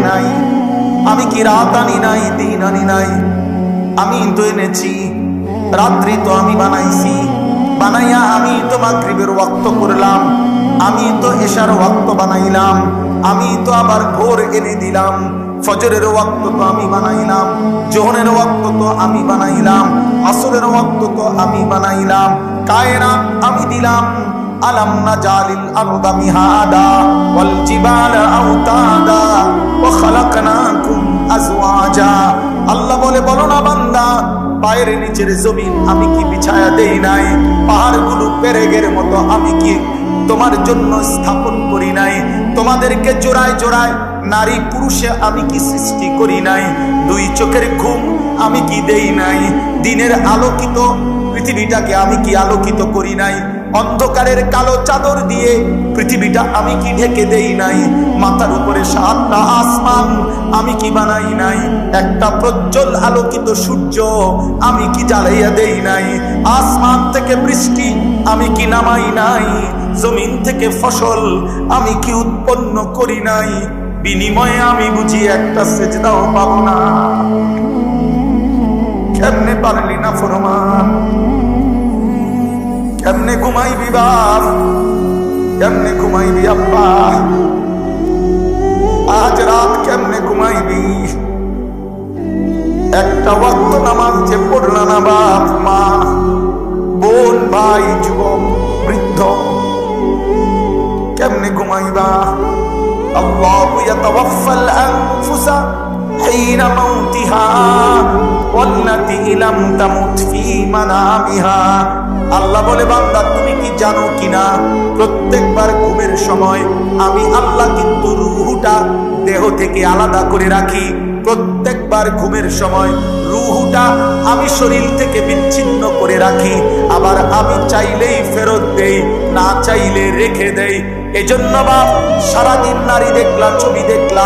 নাই, আমি কি রাত আনি নাই, দিন আনি নাই, আমি তো এনেছি। রাত্রি তো আমি বানাইছি, বানাইয়া আমি তো মাগরিবের ওয়াক্ত করলাম, আমি তো এশার ওয়াক্ত বানাইলাম, আমি তো আবার ভোর এনে দিলাম, ফজরের ওয়াক্ত তো আমি বানাইলাম, জোহরের ওয়াক্ত তো আমি বানাইলাম, আসরের ওয়াক্ত তো আমি বানাইলাম, কায়নাত আমি দিলাম। আলাম নাজালিল আরদা মিহাদা ওয়াল জিবালা আওতাদা ওয়া খালাকনাকুম আজওয়াজা। আল্লাহ বলে, বলো না বান্দা, পায়ের নিচের জমিন আমি কি বিছায়া দেই নাই? পাহাড়গুলো পেরেগের মতো আমি কি তোমার জন্য স্থাপন করি নাই? তোমাদেরকে জোড়ায় জোড়ায় নারী পুরুষে আমি কি সৃষ্টি করি নাই? দুই চোখের ঘুম আমি কি দেই নাই? দিনের আলোকিত পৃথিবীটাকে আমি কি আলোকিত করি নাই? অন্ধকারের কালো চাদর দিয়ে পৃথিবীটা আমি কি ঢেকে দেই নাই? মাথার উপরে 7টা আসমান আমি কি বানাই নাই? একটা প্রজ্জ্বল আলোকিত সূর্য আমি কি জ্বালাইয়া দেই নাই? আসমান থেকে বৃষ্টি আমি কি নামাই নাই? জমিন থেকে ফসল আমি কি উৎপন্ন করি নাই? বিনিময়ে আমি বুঝি একটা সেজদাও পাবো না। কেমনে পারলি না ফরমান? কেমনে ঘুমাইবি বাপ? কেমনে ঘুমাইবি আব্বা? আজ রাত কেমনে ঘুমাইবি? একটা ওয়াক্ত নামাজ যে পড়লা না বাপ, মা, বোন, ভাই, যুবক, বৃদ্ধ, কেমনে ঘুমাইবা? আল্লাহু ইয়াতাওয়াফাল আনফুসা হিনা মাউতিহা ওয়াল্লাতী লাম তামুত ফী মানামিহা। আল্লাহ বলে, বান্দা তুমি কি জানো কিনা, প্রত্যেকবার ঘুমের সময় আমি আল্লাহ কিন্তু রূহটা দেহ থেকে আলাদা করে রাখি। প্রত্যেকবার ঘুমের সময় রূহটা আমি শরীর থেকে বিচ্ছিন্ন করে রাখি। আবার আমি চাইলেই ফেরত দেই, না চাইলে রেখে দেই। এজন্য বাপ, সারাদিন নারী দেখলা, ছবি দেখলা,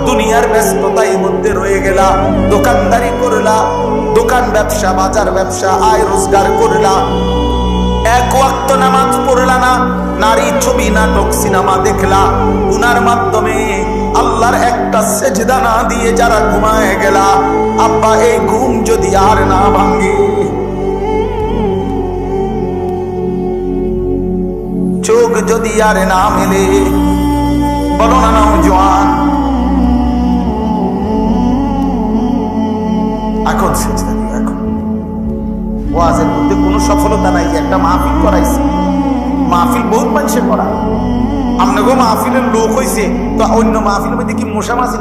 দুনিয়ার ব্যস্ততার মধ্যে রয়ে গেলা, দোকানদারি করলা, দোকান ব্যবসা, বাজার ব্যবসা, আয় রোজগার করলা, এক ওয়াক্ত নামাজ পড়লা না, নারী ছবি, নাটক, সিনেমা দেখলা। গুনার মাধ্যমে আল্লাহর একটা সেজদা না দিয়ে যারা ঘুমায় গেলা, আব্বা এই ঘুম যদি আর না ভাঙে, চোখ যদি আর না মেলে, বলো না নওজোয়ান, এখন সেজদা দিও। এখন ওয়াজের মধ্যে কোনো সফলতা নাই যে একটা মাহফিল করাইছে, মাহফিল বহুত মানুষের করা, আপনাকেও মাহফিলের লোক হয়েছে, তো অন্য মাহফিলের মধ্যে কি মশা মাছি